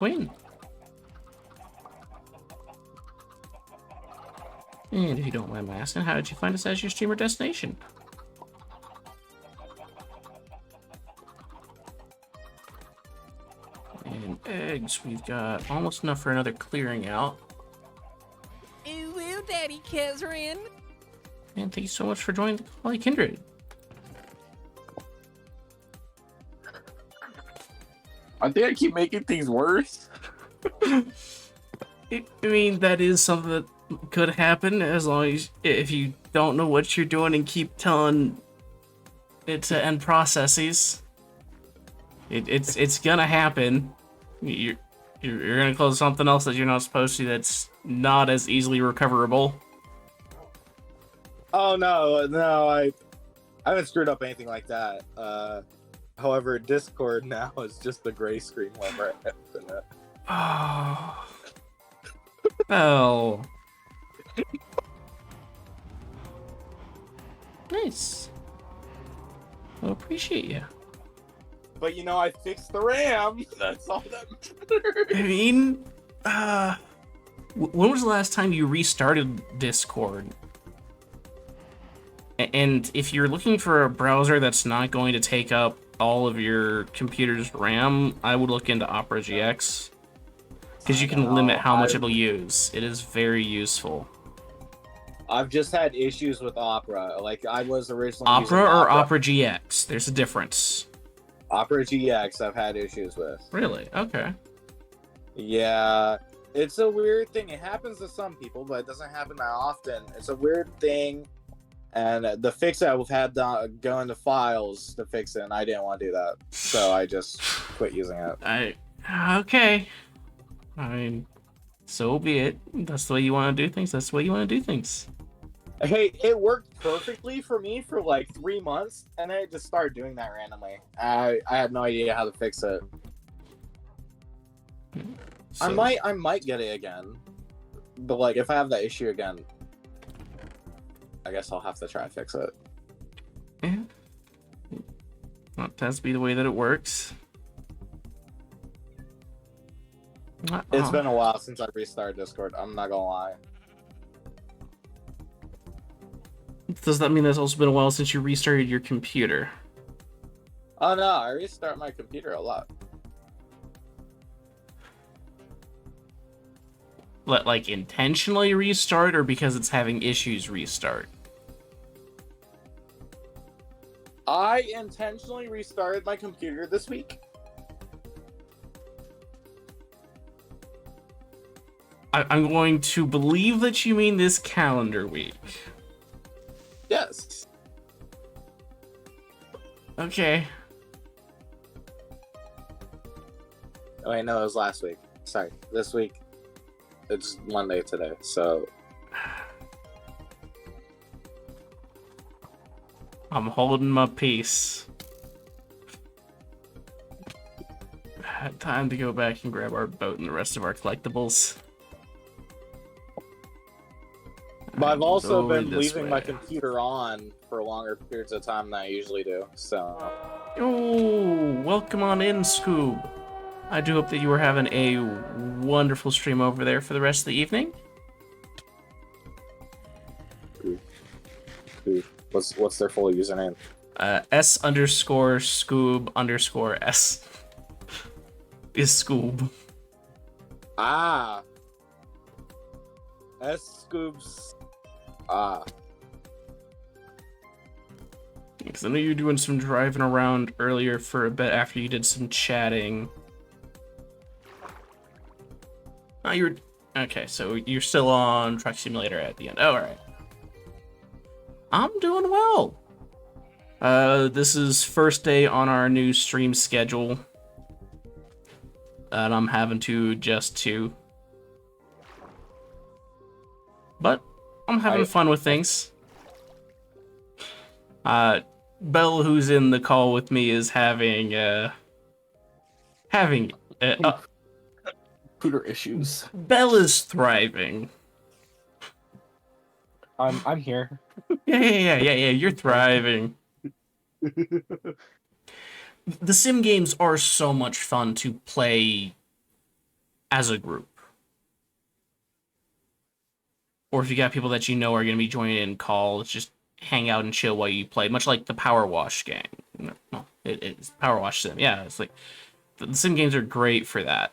Queen. And if you don't mind my asking, how did you find us as your streamer destination? And eggs, we've got almost enough for another clearing out. Ooh, ooh, Daddy Kezrin. And thank you so much for joining the Holly Kindred. I think I keep making things worse. I mean, that is something that could happen as long as if you don't know what you're doing and keep telling it to end processes. It's gonna happen. You're gonna close something else that you're not supposed to. That's not as easily recoverable. Oh no, I haven't screwed up anything like that. However, Discord now is just the gray screen whenever I open it. Oh. Oh. Nice. Well, appreciate you. But you know, I fixed the RAM. That's all that matters. I mean, when was the last time you restarted Discord? And if you're looking for a browser that's not going to take up all of your computer's RAM, I would look into Opera GX. Because you can limit how much it'll use. It is very useful. I've just had issues with Opera. Like, I was originally Opera using or Opera GX? There's a difference. Opera GX I've had issues with. Really? Okay. Yeah. It's a weird thing. It happens to some people, but it doesn't happen that often. It's a weird thing. And the fix I've had to go into files to fix it, and I didn't want to do that. So I just quit using it. Okay. I mean, so be it. That's the way you want to do things. That's the way you want to do things. Hey, it worked perfectly for me for like 3 months, and then it just started doing that randomly. I had no idea how to fix it. So, I might get it again, but like if I have that issue again, I guess I'll have to try to fix it. Yeah. That tends to be the way that it works. It's been a while since I restarted Discord. I'm not gonna lie. Does that mean it's also been a while since you restarted your computer? Oh no, I restart my computer a lot. Like intentionally restart, or because it's having issues restart? I intentionally restarted my computer this week. I'm going to believe that you mean this calendar week. Yes. Okay. Oh wait, no, it was last week. Sorry, this week. It's Monday today, so... I'm holding my peace. Time to go back and grab our boat and the rest of our collectibles. But I've also Over been this leaving way. my computer on for longer periods of time than I usually do, so... Oh, welcome on in, Scoob. I do hope that you are having a wonderful stream over there for the rest of the evening. What's their full username? S_Scoob_S is Scoob. Ah! S-Scoops... Ah. Because I know you were doing some driving around earlier for a bit after you did some chatting. Oh, you were... Okay, so you're still on Truck Simulator at the end. Oh, alright. I'm doing well. This is first day on our new stream schedule. And I'm having to adjust to. But I'm having fun with things. Belle, who's in the call with me, is having Computer issues. Belle is thriving. I'm here. Yeah. You're thriving. The sim games are so much fun to play as a group. Or if you got people that you know are going to be joining in call, just hang out and chill while you play, much like the Power Wash game. No, it's Power Wash Sim. Yeah, it's like the sim games are great for that.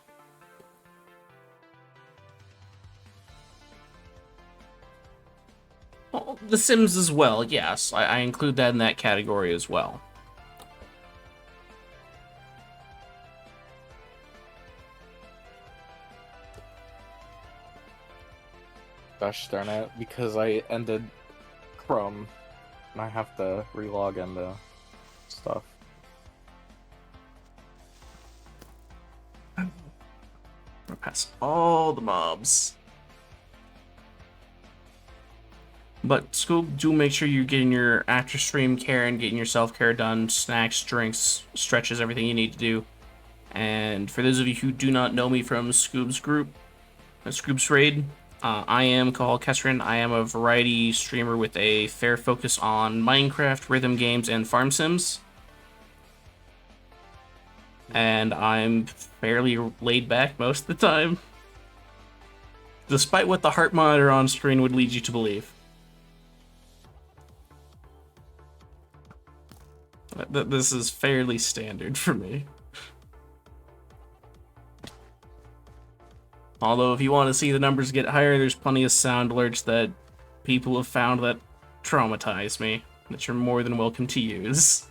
Well, the Sims as well, yes. I include that in that category as well. Gosh darn it, because I ended Chrome, and I have to relog into stuff. I'm gonna pass all the mobs. But Scoob, do make sure you're getting your after stream care and getting your self-care done, snacks, drinks, stretches, everything you need to do. And for those of you who do not know me from Scoob's group, Scoob's Raid, I am Kahal Kesrin. I am a variety streamer with a fair focus on Minecraft, rhythm games, and farm sims. And I'm fairly laid back most of the time, despite what the heart monitor on screen would lead you to believe. This is fairly standard for me. Although if you want to see the numbers get higher, there's plenty of sound alerts that people have found that traumatize me, that you're more than welcome to use.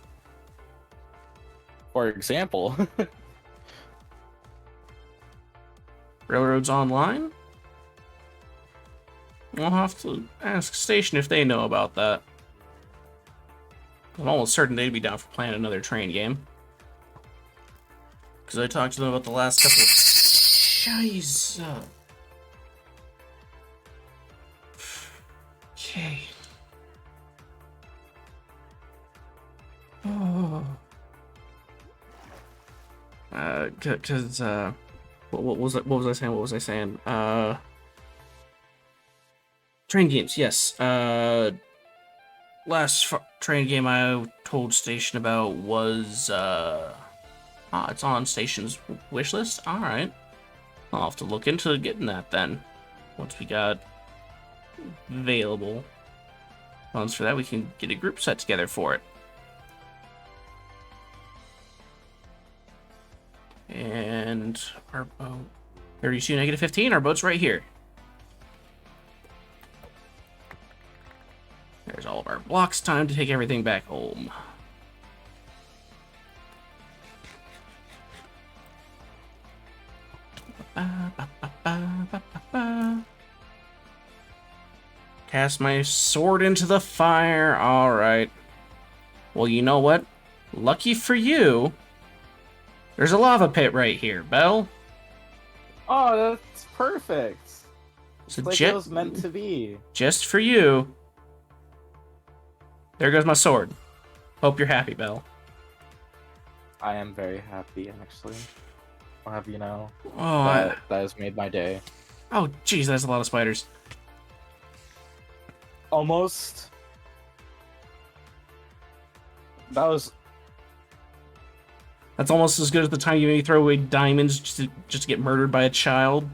For example, Railroads Online? I'll have to ask Station if they know about that. I'm almost certain they'd be down for playing another train game. Because I talked to them about the last couple of... Jeez. Okay. Oh. Cause what was I saying? What was I saying? Train games, yes. Last train game I told Station about was it's on Station's wish list. All right, I'll have to look into getting that then. Once we got available funds for that, we can get a group set together for it. And our boat, 32 negative 15. Our boat's right here. There's all of our blocks. Time to take everything back home. Cast my sword into the fire. All right. Well, you know what? Lucky for you, there's a lava pit right here, Belle. oh, that's perfect. So It's like it was meant to be. just for you. There goes my sword. Hope you're happy, Belle. I am very happy, actually. I'll have you know. Oh, That has made my day. oh, geez, that's a lot of spiders. Almost. That's almost as good as the time you made me throw away diamonds just to get murdered by a child.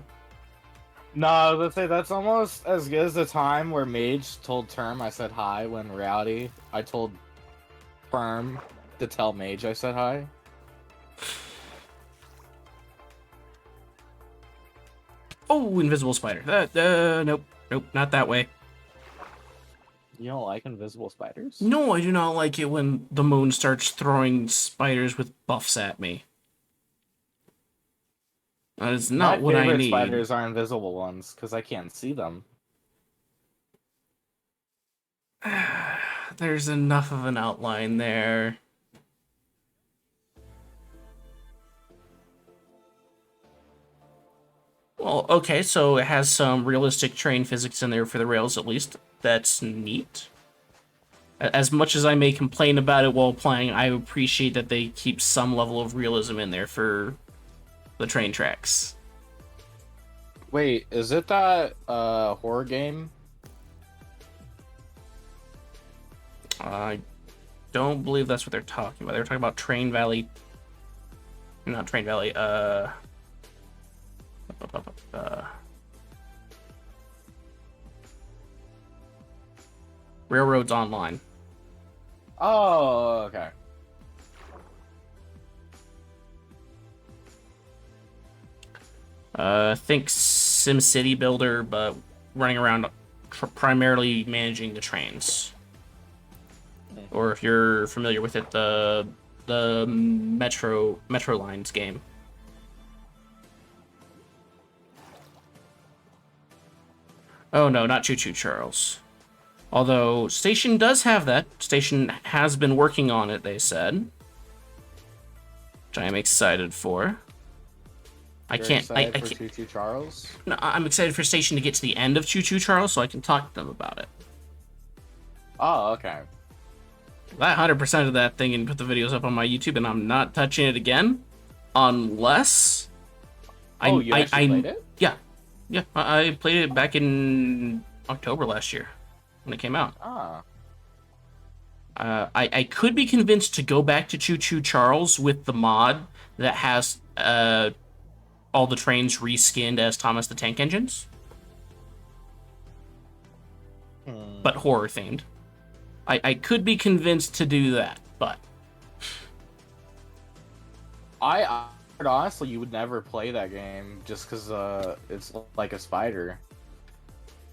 No, let's say that's almost as good as the time where Mage told Term I said hi, when in reality I told Firm to tell Mage I said hi. Oh, invisible spider. Nope, not that way. You don't like invisible spiders? No, I do not like it when the moon starts throwing spiders with buffs at me. That is not what I My favorite need. spiders are invisible ones, because I can't see them. There's enough of an outline there. Well, okay, so it has some realistic train physics in there for the rails, at least. That's neat. As much as I may complain about it while playing, I appreciate that they keep some level of realism in there for the train tracks. Wait, is it that horror game? I don't believe that's what they're talking about. They're talking about Train Valley. Not Train Valley, Railroads Online. Oh, okay. Think SimCity Builder, but running around primarily managing the trains. Or if you're familiar with it, the Metro Lines game. Oh no, not Choo Choo Charles. Although Station does have that. Station has been working on it, they said. Which I am excited for. I can't. I can't. Choo Choo Charles. No, I'm excited for Station to get to the end of Choo Choo Charles so I can talk to them about it. Oh, okay. I 100% of that thing and put the videos up on my YouTube, and I'm not touching it again, unless. You actually played it? Yeah, I played it back in October last year when it came out. Ah. I could be convinced to go back to Choo Choo Charles with the mod that has all the trains reskinned as Thomas the Tank Engines, but horror themed. I could be convinced to do that, but I heard honestly you would never play that game just because it's like a spider.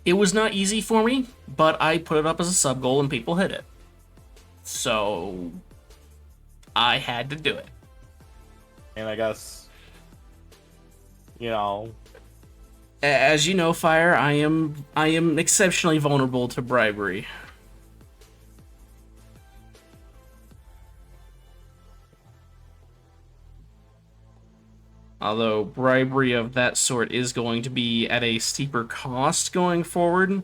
it was not easy for me, but I put it up as a sub goal and people hit it. So I had to do it. And I guess, you know, As you know, Fire, I am exceptionally vulnerable to bribery. Although bribery of that sort is going to be at a steeper cost going forward,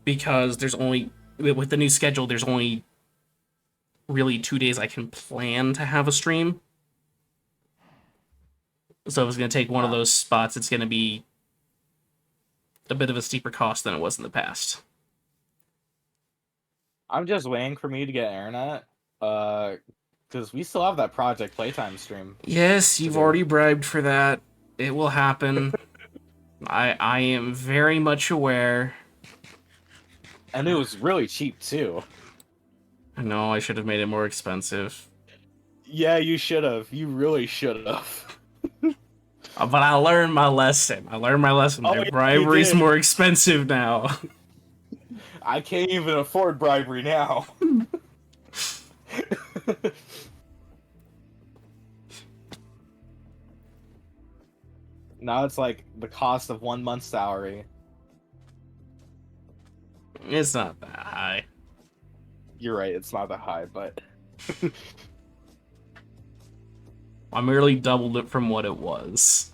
because there's only, with the new schedule, there's only really 2 days I can plan to have a stream. So if it's going to take one of those spots, it's going to be a bit of a steeper cost than it was in the past. I'm just waiting for me to get internet. Because we still have that Project Playtime stream. Yes, you've already bribed for that. It will happen. I am very much aware. And it was really cheap, too. I know I should have made it more expensive. Yeah, you should have. You really should have. But I learned my lesson. Oh, That yeah, bribery's you did. more expensive now. I can't even afford bribery now. Now it's like the cost of 1 month's salary. It's not that high. You're right, it's not that high, but I merely doubled it from what it was.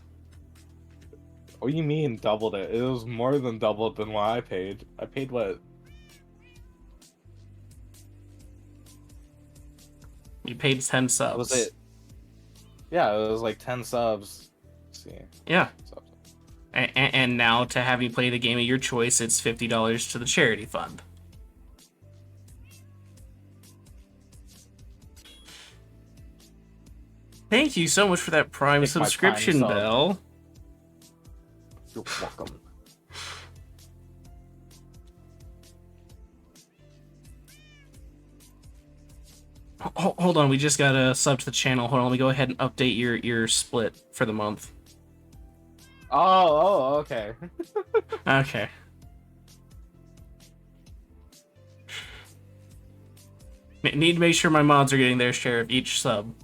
what do you mean doubled it? It was more than doubled than what I paid. I paid what? You paid 10 subs. Was it? Yeah, it was like 10 subs. Let's see. Yeah. Subs. And now to have you play the game of your choice, it's $50 to the charity fund. Thank you so much for that Prime Take my Prime subscription, sub. Bell. You're welcome. Hold on, we just got a sub to the channel. Hold on, let me go ahead and update your split for the month. Oh, okay. Okay. Need to make sure my mods are getting their share of each sub.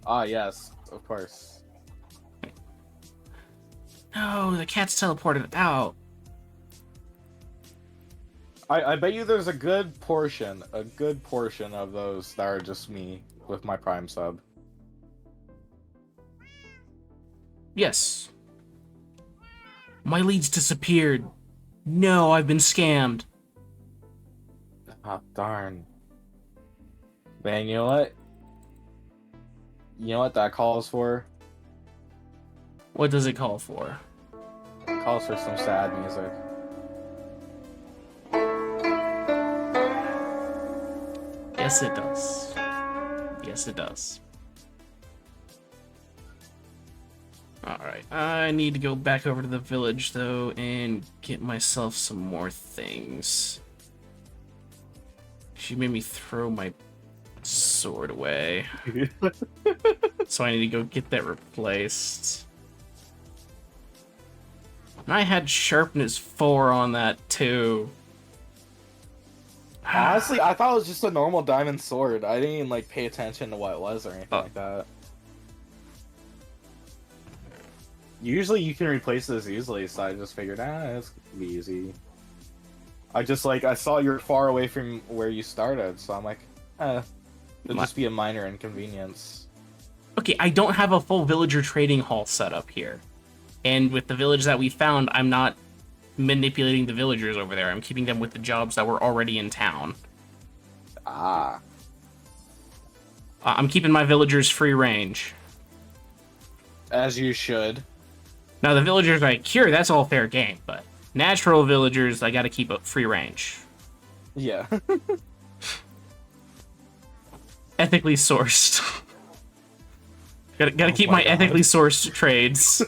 Ah, yes, of course. No, the cat's teleported out. I bet you there's a good portion of those that are just me with my Prime sub. Yes. My leads disappeared. No, I've been scammed. Ah, darn. Man, you know what? You know what that calls for? What does it call for? It calls for some sad music. Yes, it does. Yes, it does. Alright, I need to go back over to the village, though, and get myself some more things. She made me throw my sword away. So I need to go get that replaced. And I had sharpness 4 on that, too. Honestly, I thought it was just a normal diamond sword. I didn't even, like, pay attention to what it was or anything like that. Usually you can replace this easily, so I just figured, it's gonna be easy. I saw you're far away from where you started, so I'm like, it'll just be a minor inconvenience. Okay, I don't have a full villager trading hall set up here. And with the village that we found, I'm not manipulating the villagers over there. I'm keeping them with the jobs that were already in town. Ah. I'm keeping my villagers free range. As you should. Now, the villagers I cure, that's all fair game, but natural villagers, I gotta keep up free range. Yeah. Ethically sourced. gotta keep my God. ethically sourced trades.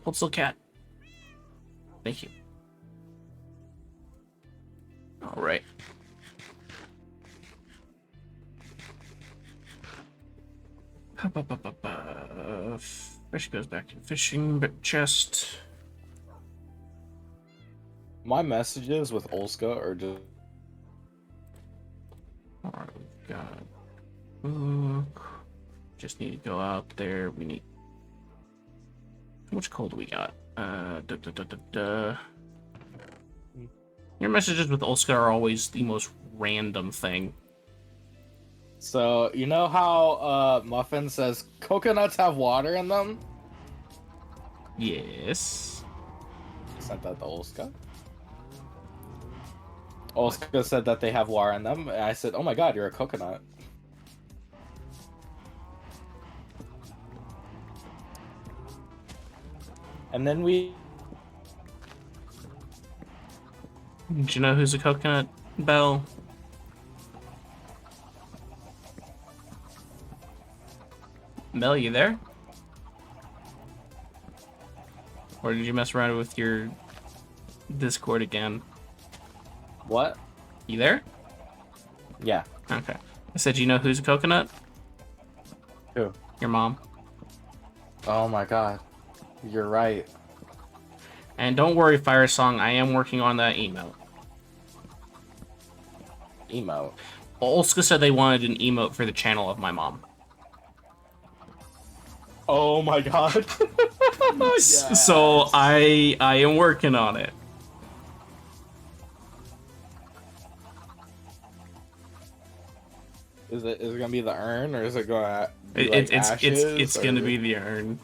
Hold still, cat. Thank you. All right. Fish goes back to fishing, but chest. My messages with Olska are just... Alright, we've got book. Just need to go out there. We need... How much coal do we got? Your messages with Olska are always the most random thing. So, you know how Muffin says coconuts have water in them? Yes. Sent that to Olska. Olska said that they have water in them, and I said, oh my god, you're a coconut. And then we... Do you know who's a coconut, Belle? Mel, you there? Or did you mess around with your Discord again? What? You there? Yeah. Okay. I said, you know who's a coconut? Who? Your mom. Oh my god. You're right. And don't worry, Fire Song, I am working on that emote. Emote. Olska said they wanted an emote for the channel of my mom. Oh my god. Yes. So I am working on it. Is it gonna be the urn, or is it gonna be It's gonna be the urn.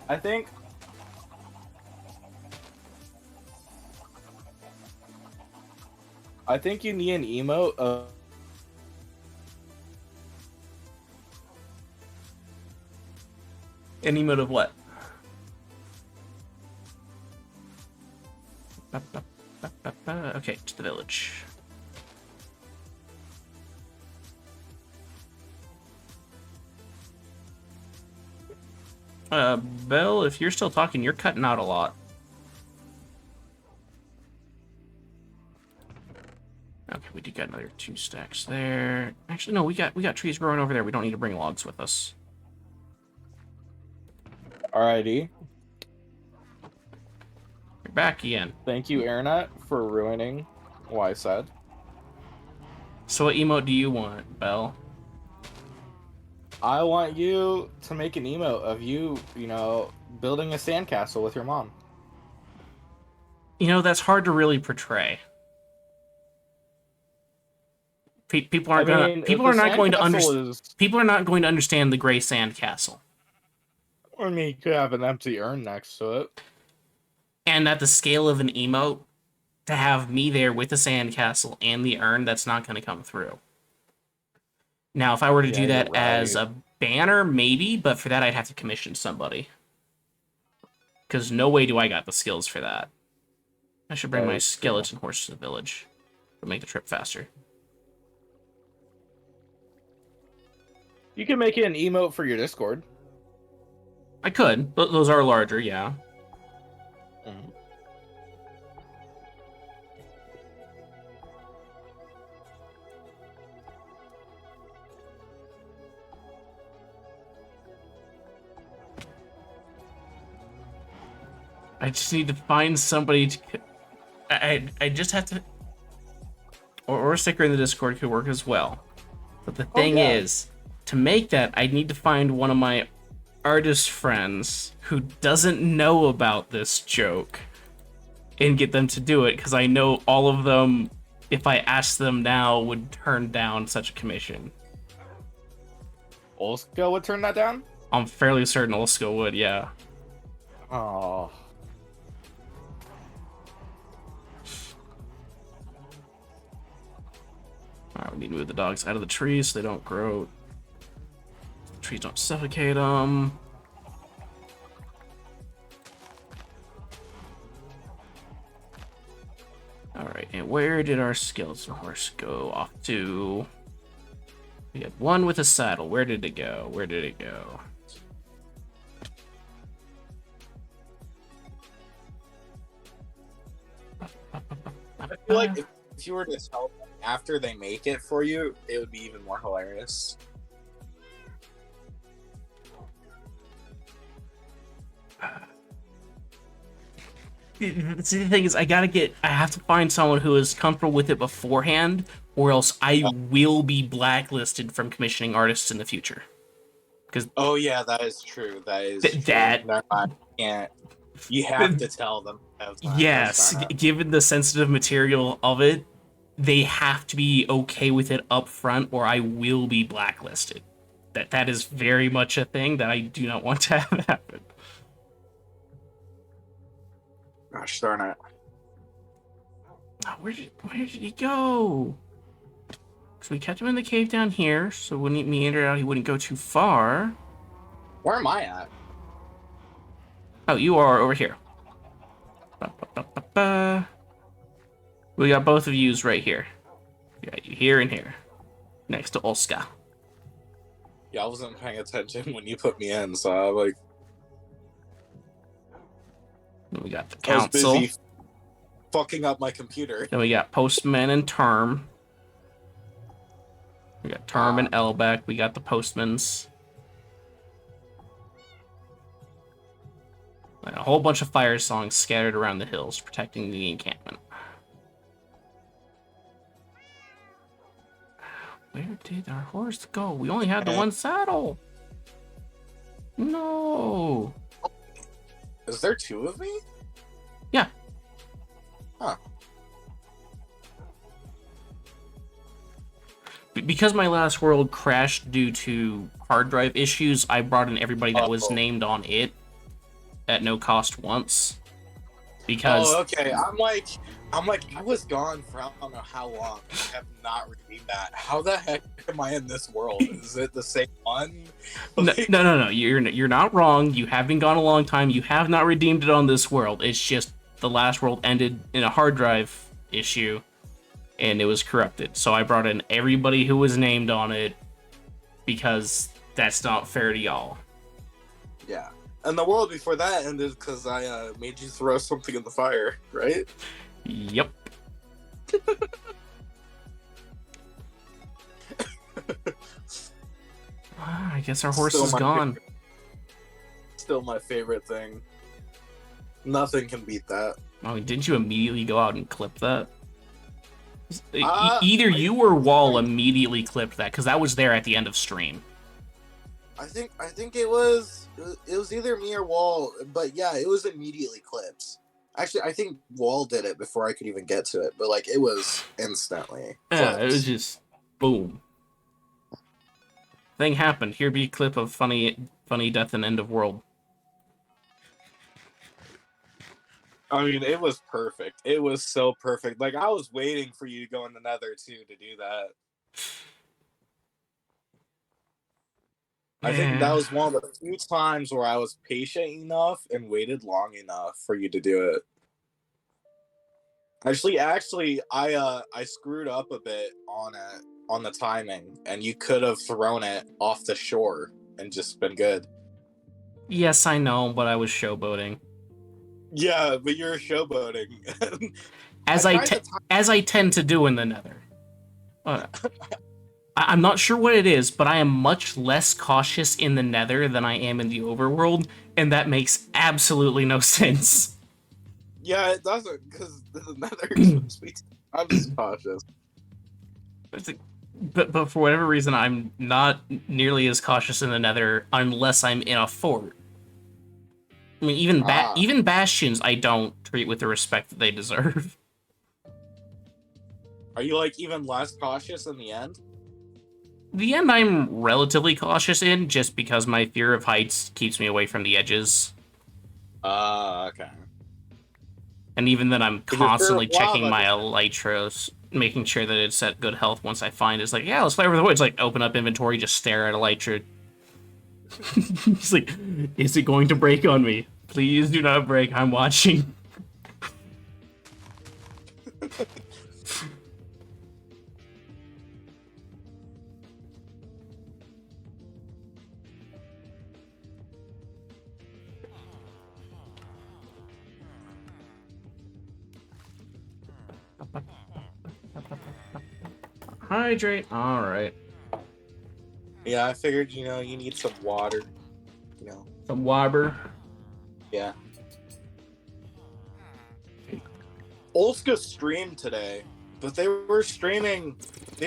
I think you need an emote of... An emote of what? Okay, to the village. Belle, if you're still talking, you're cutting out a lot. Okay, we do got another 2 stacks there. Actually, no, we got trees growing over there. We don't need to bring logs with us. Alrighty. You're back again. Thank you, Airnet, for ruining what I said. So what emote do you want, Belle? I want you to make an emote of you, you know, building a sandcastle with your mom. You know, that's hard to really portray. People aren't gonna. People the are not going to sandcastle is. People are not going to understand the gray sand castle. I mean, you could have an empty urn next to it. And at the scale of an emote, to have me there with the sandcastle and the urn, that's not going to come through. Now, if I were to do that as a banner, maybe, but for that I'd have to commission somebody. Because no way do I got the skills for that. I should bring my skeleton horse to the village to make the trip faster. You can make it an emote for your Discord. I could, but those are larger, yeah. Mm-hmm. I just need to find somebody to... I just have to... Or a sticker in the Discord could work as well. But the thing is, to make that, I need to find one of my artist friends who doesn't know about this joke and get them to do it, because I know all of them, if I asked them now, would turn down such a commission. Olska would turn that down? I'm fairly certain Olska would, yeah. Oh. Alright, we need to move the dogs out of the trees so they don't grow. The trees don't suffocate them. Alright, and where did our skeleton horse go off to? We had one with a saddle. Where did it go? Where did it go? I feel like if you were to tell them after they make it for you, it would be even more hilarious. See, the thing is, I have to find someone who is comfortable with it beforehand, or else I will be blacklisted from commissioning artists in the future. Oh yeah, that is true. That is that. No, I can't. You have to tell them. Yes, given the sensitive material of it, they have to be okay with it up front, or I will be blacklisted. That is very much a thing that I do not want to have happen. Gosh darn it. Oh, where did he go? So we kept him in the cave down here, so when he meandered out, he wouldn't go too far. Where am I at? Oh, you are over here. We got both of yous right here. We got you here and here. Next to Olska. Yeah, I wasn't paying attention when you put me in, so I like... Then we got the I was council. busy fucking up my computer. Then we got Postman and Term. We got Term and Elbeck. We got the Postmans. And a whole bunch of fire songs scattered around the hills, protecting the encampment. Where did our horse go? We only had the one saddle. No. Is there two of me? Yeah. Huh. Because my last world crashed due to hard drive issues, I brought in everybody that was named on it at no cost once. Because okay. I'm like, I was gone for I don't know how long. I have not redeemed that. How the heck am I in this world? Is it the same one? No. You're not wrong. You have been gone a long time. You have not redeemed it on this world. It's just the last world ended in a hard drive issue, and it was corrupted. So I brought in everybody who was named on it because that's not fair to y'all. Yeah. And the world before that ended because I made you throw something in the fire, right? Yep. I guess our horse is gone. Still my favorite thing. Nothing can beat that. Oh, didn't you immediately go out and clip that? Either you or Wall immediately clipped that, because that was there at the end of stream. I think it was either me or Wall, but yeah, it was immediately clipped. Actually, I think Wall did it before I could even get to it, but like it was instantly clipped. Yeah, it was just Boom. Thing happened. Here be a clip of funny death and end of world. I mean, it was perfect. It was so perfect. Like, I was waiting for you to go in the nether, too, to do that. I think that Yeah. was one of the few times where I was patient enough and waited long enough for you to do it. Actually, I screwed up a bit on the timing, and you could have thrown it off the shore and just been good. Yes, I know, but I was showboating. Yeah, but you're showboating. As I tried to time. as I tend to do in the nether. I'm not sure what it is, but I am much less cautious in the nether than I am in the overworld, and that makes absolutely no sense. Yeah, it doesn't, because the nether is supposed to be. I'm just cautious. But for whatever reason, I'm not nearly as cautious in the nether unless I'm in a fort. I mean, even bastions I don't treat with the respect that they deserve. Are you like even less cautious in the end? The end I'm relatively cautious in, just because my fear of heights keeps me away from the edges. Okay. And even then, I'm Because constantly fear of checking lava my doesn't- elytros, making sure that it's at good health once I find it. It's like, yeah, let's fly over the woods. Like, open up inventory, just stare at elytra. It's like, is it going to break on me? Please do not break. I'm watching. Hydrate. All right. Yeah, I figured you need some water. Some wobber. Yeah. Olska streamed today, but they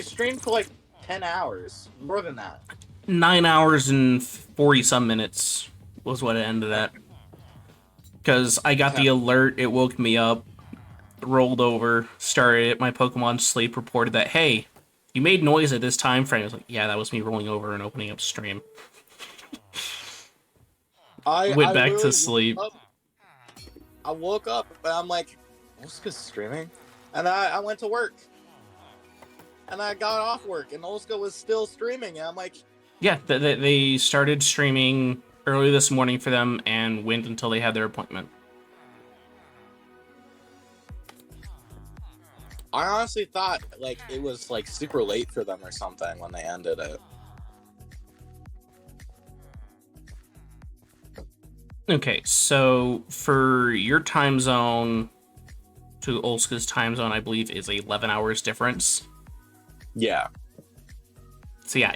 streamed for like 10 hours. More than that. 9 hours and 40 some minutes was what it ended at. Because I got the alert, it woke me up, rolled over, started it. My Pokemon Sleep reported that, hey, you made noise at this time frame. I was like, yeah, that was me rolling over and opening up stream. I Went back literally to sleep. I woke up and I'm like, Olska's streaming? And I went to work. And I got off work and Olska was still streaming. And I'm like, Yeah, they started streaming early this morning for them and went until they had their appointment. I honestly thought like it was like super late for them or something when they ended it. Okay, so for your time zone to Olska's time zone, I believe is 11 hours difference. Yeah. So yeah,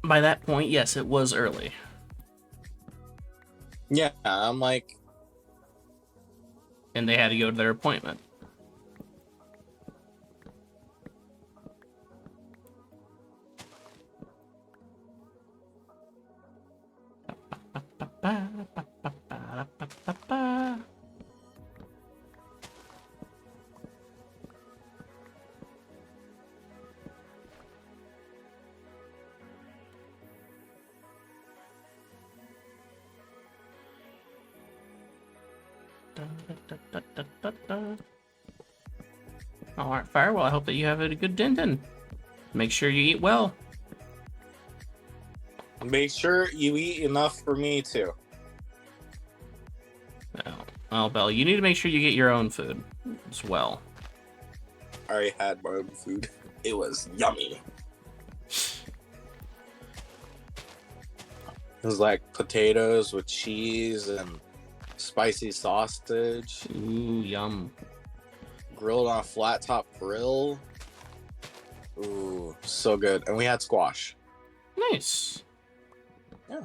by that point, yes, it was early. Yeah, I'm like, And they had to go to their appointment. Alright, Firewall, I hope that you have a good din. Make sure you eat well. make sure you eat enough for me too. Well, Belle, you need to make sure you get your own food as well. I already had my own food. It was yummy. It was like potatoes with cheese and spicy sausage, Ooh, yum. grilled on a flat top grill. Ooh, so good. And we had squash. Nice. Yeah.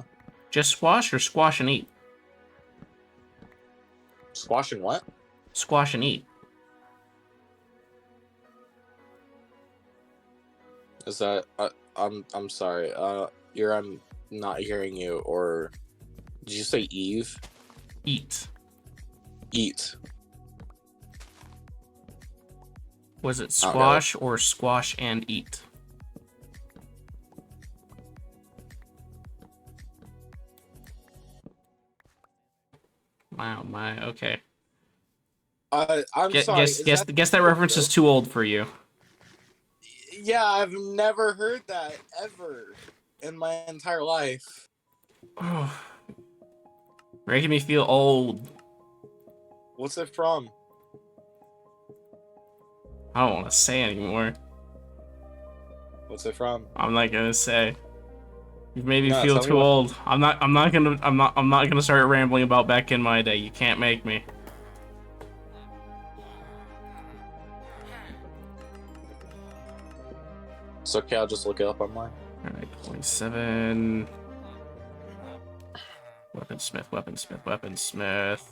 Just squash or squash and eat? Squash and what? Squash and eat. Is that I'm sorry. I'm not hearing you, or did you say Eve? Eat. Eat. Was it Not squash or squash and eat? Wow, my okay. I'm sorry. Is Guess that reference is too old for you. Yeah, I've never heard that ever in my entire life. Oh, making me feel old. What's it from? I don't want to say anymore. What's it from? I'm not gonna say. You've made me No, feel tell me too what. old. I'm not gonna start rambling about back in my day. You can't make me. It's okay, I'll just look it up online. Alright, 27. Weaponsmith.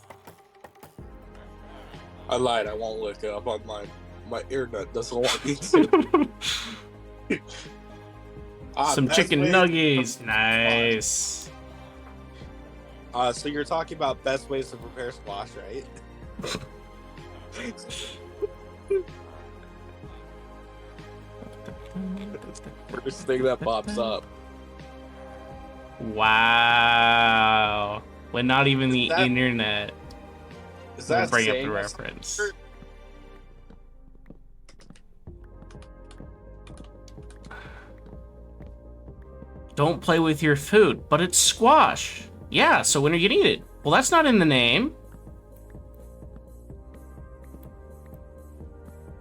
I lied, I won't look it up online. My internet doesn't want me to. Some best chicken way- nuggies. Nice. So you're talking about best ways to prepare squash, right? First thing that pops up. Wow. When not even the that- internet Is will that bring up saying the that's- reference. Don't play with your food, but it's squash. Yeah, so when are you gonna eat it? Well, that's not in the name.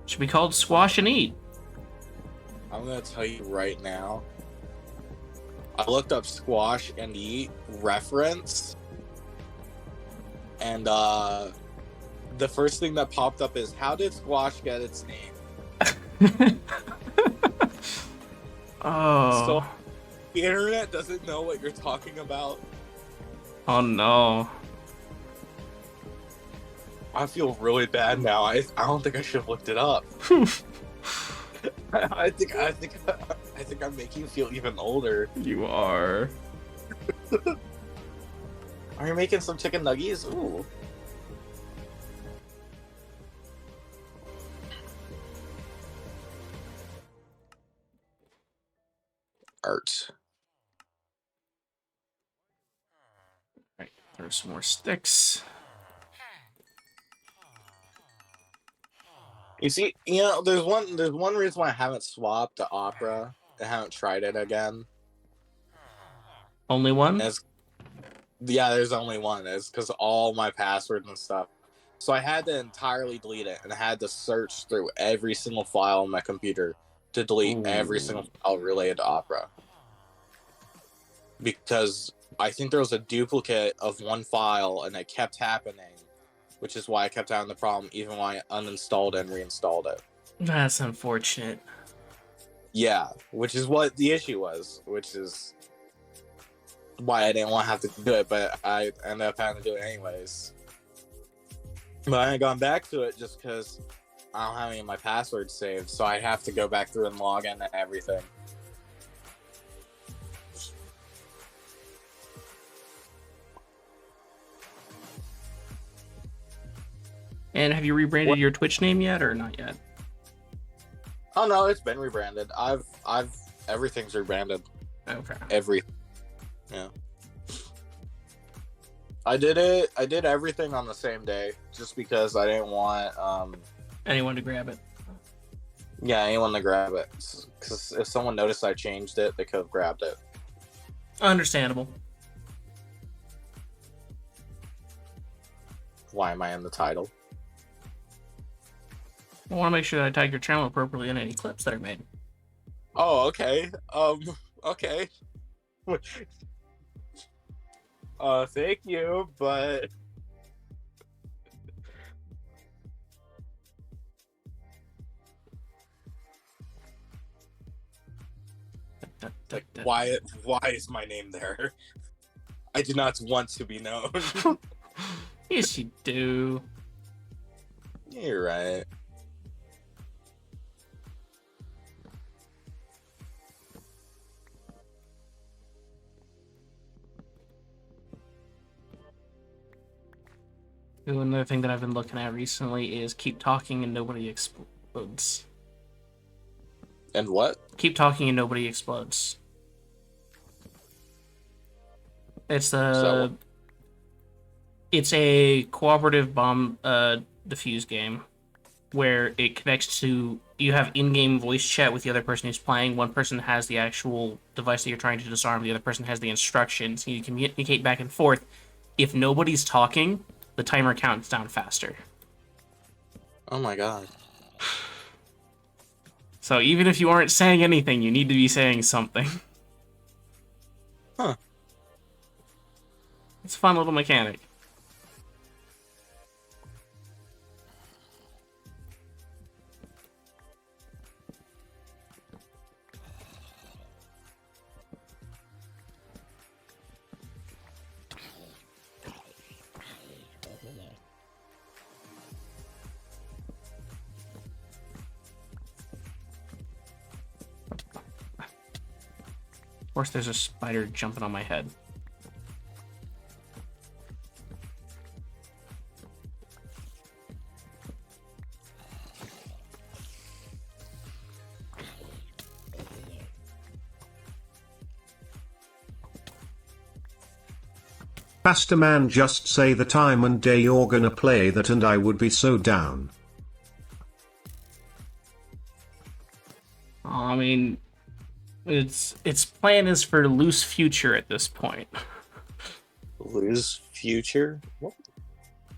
Should be called squash and eat. I'm gonna tell you right now. I looked up squash and eat reference, and the first thing that popped up is how did squash get its name? Oh. So the internet doesn't know what you're talking about. Oh no. I feel really bad now. I don't think I should have looked it up. I think I'm making you feel even older. You are. Are you making some chicken nuggies? Ooh. Art. Right, there's some more sticks. You see, there's one reason why I haven't swapped to Opera. I haven't tried it again. Only one? Yeah, there's only one. It's because all my passwords and stuff. So I had to entirely delete it, and I had to search through every single file on my computer to delete every single file related to Opera. Because I think there was a duplicate of one file, and it kept happening, which is why I kept having the problem, even when I uninstalled and reinstalled it. That's unfortunate. Yeah, which is what the issue was, which is why I didn't want to have to do it, but I ended up having to do it anyways. But I ain't gone back to it just because I don't have any of my passwords saved, so I have to go back through and log in and everything. And have you rebranded your Twitch name yet, or not yet? Oh no, it's been rebranded. Everything's rebranded. Okay. Yeah. I did everything on the same day, just because I didn't want Anyone to grab it? anyone to grab it. Because if someone noticed I changed it, they could have grabbed it. Understandable. Why am I in the title? I want to make sure that I tag your channel appropriately in any clips that are made. Oh, okay. Okay. Thank you, but like, why is my name there? I do not want to be known. Yes, you do. You're right. Ooh, another thing that I've been looking at recently is keep talking and nobody explodes. And what? Keep talking and nobody explodes. It's a cooperative bomb defuse game where it connects to, you have in-game voice chat with the other person who's playing. One person has the actual device that you're trying to disarm. The other person has the instructions. You communicate back and forth. If nobody's talking, the timer counts down faster. Oh my god. So even if you aren't saying anything, you need to be saying something. Huh. It's a fun little mechanic. Of course, there's a spider jumping on my head. Pastor man, just say the time and day you're gonna play that and I would be so down. I mean, its plan is for loose future at this point. Lose future? What?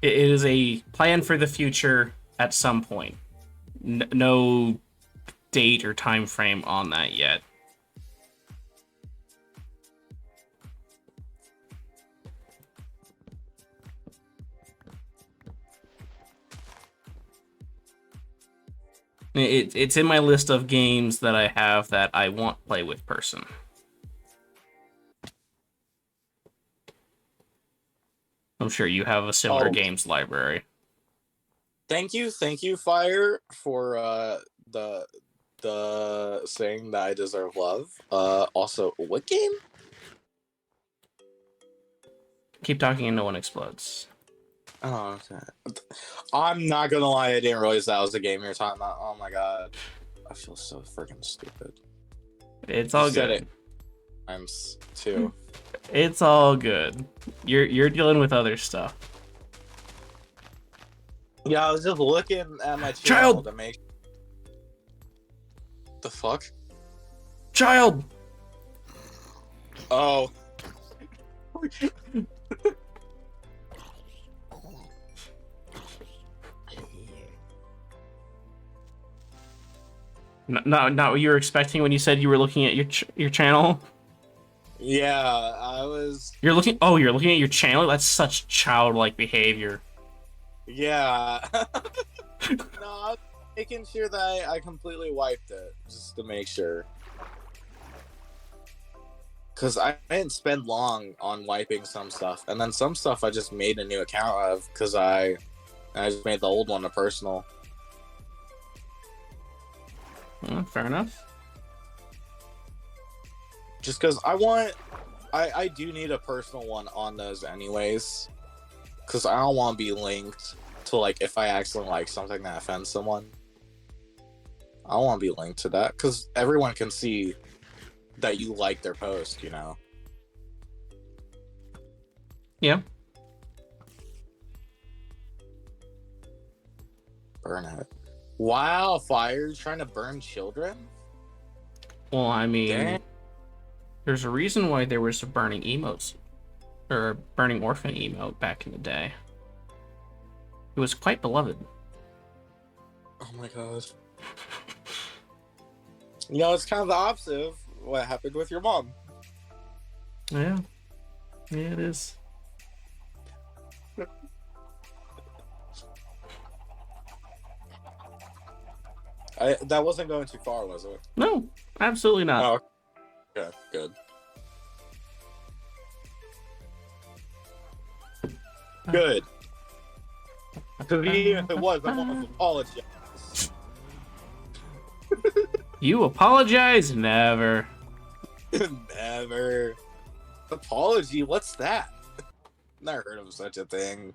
It is a plan for the future at some point. No date or time frame on that yet. It's in my list of games that I have that I want play with person. I'm sure you have a similar games library. Thank you, Fire, for the saying that I deserve love. Also, what game? Keep talking and no one explodes. Oh, okay. I'm not gonna lie, I didn't realize that was the game you're talking about. Oh my god. I feel so freaking stupid. It's all Said good. it. I'm too. It's all good. You're dealing with other stuff. Yeah, I was just looking at my Child! to make. The fuck? Child! Oh. Not what you were expecting when you said you were looking at your channel? Yeah, I was. You're looking at your channel? That's such childlike behavior. Yeah. No, I was making sure that I completely wiped it, just to make sure. Because I didn't spend long on wiping some stuff, and then some stuff I just made a new account of, because I just made the old one a personal. Fair enough. Just because I do need a personal one on those anyways. Because I don't want to be linked to, like, if I accidentally like something that offends someone. I don't want to be linked to that, because everyone can see that you like their post, you know? Yeah. Burn it. Wow, Fire, trying to burn children? Well, I mean, Dang. there's a reason why there was a burning emotes, or a burning orphan emote back in the day. It was quite beloved. Oh my god. You know, it's kind of the opposite of what happened with your mom. Yeah. Yeah, it is. That wasn't going too far, was it? No, absolutely not. Oh, okay, good. Good. Because even if it was, I want to apologize. You apologize? Never. Never. Apology? What's that? Never heard of such a thing.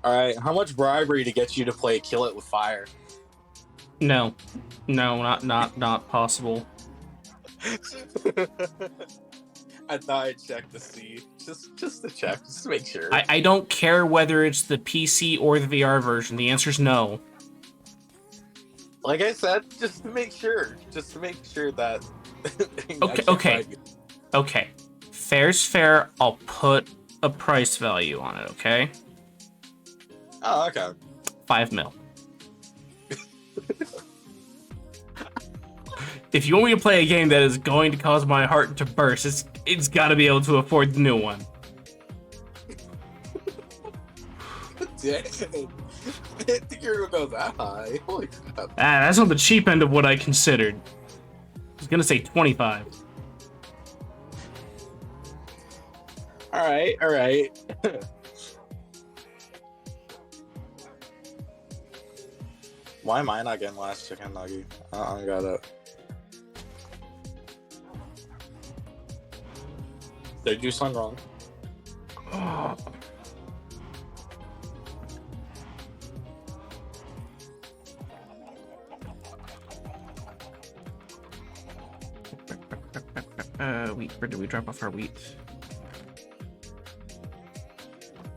All right, how much bribery to get you to play Kill It with Fire? No, not possible. I thought I'd check to see, just to check, just to make sure. I don't care whether it's the PC or the VR version. The answer's no. Like I said, just to make sure that. Okay. Fair's fair. I'll put a price value on it. Okay. Oh, okay. 5 mil. If you want me to play a game that is going to cause my heart to burst, it's got to be able to afford the new one. Dang. I didn't think you were gonna go that high. Holy crap. That's on the cheap end of what I considered. I was gonna say 25. All right. Why am I not getting last chicken nugget? I got it. Did I do something wrong? Wheat. Where did we drop off our wheat?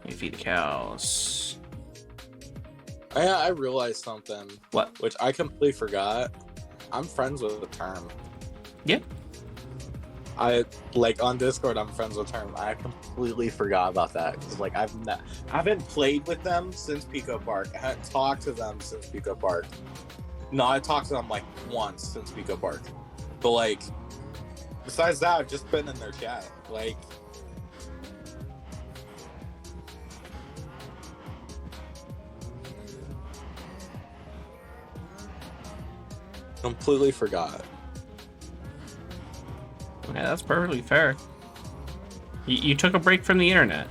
We feed the cows. I realized something. What? Which I completely forgot. I'm friends with the term. Yep. I like on Discord. I'm friends with term. I completely forgot about that because like I haven't played with them since Pico Park. I haven't talked to them since Pico Park. No, I talked to them like once since Pico Park. But like, besides that, I've just been in their chat. Like, completely forgot. Yeah, that's perfectly fair. You took a break from the internet.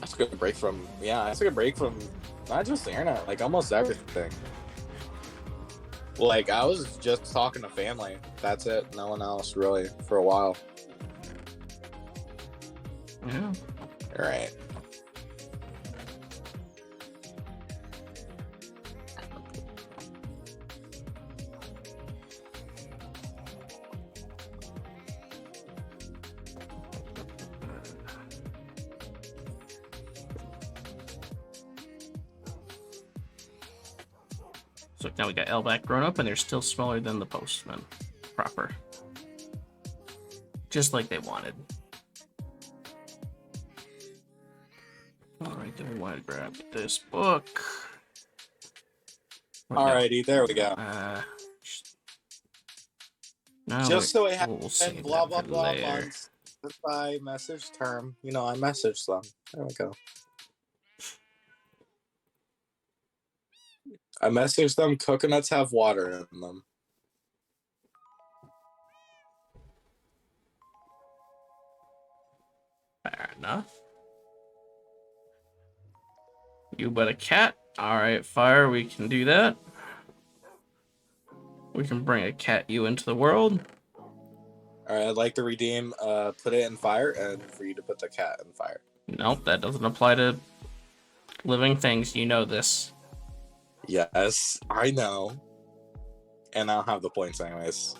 I took a break from I took a break from not just the internet, like almost everything. Like I was just talking to family. That's it. No one else really for a while. Yeah. All right. So now we got Elback grown up, and they're still smaller than the postman. Proper. Just like they wanted. Alright, then we want to grab this book. Alrighty, there we go. Now Just so I we'll have save blah that blah for blah later. months. If I message term, I messaged them. There we go. I messaged them. Coconuts have water in them. Fair enough. You but a cat. Alright, Fire, we can do that. We can bring a cat you into the world. Alright, I'd like to redeem put it in fire and for you to put the cat in fire. Nope, that doesn't apply to living things. You know this. Yes, I know. And I don't have the points anyways.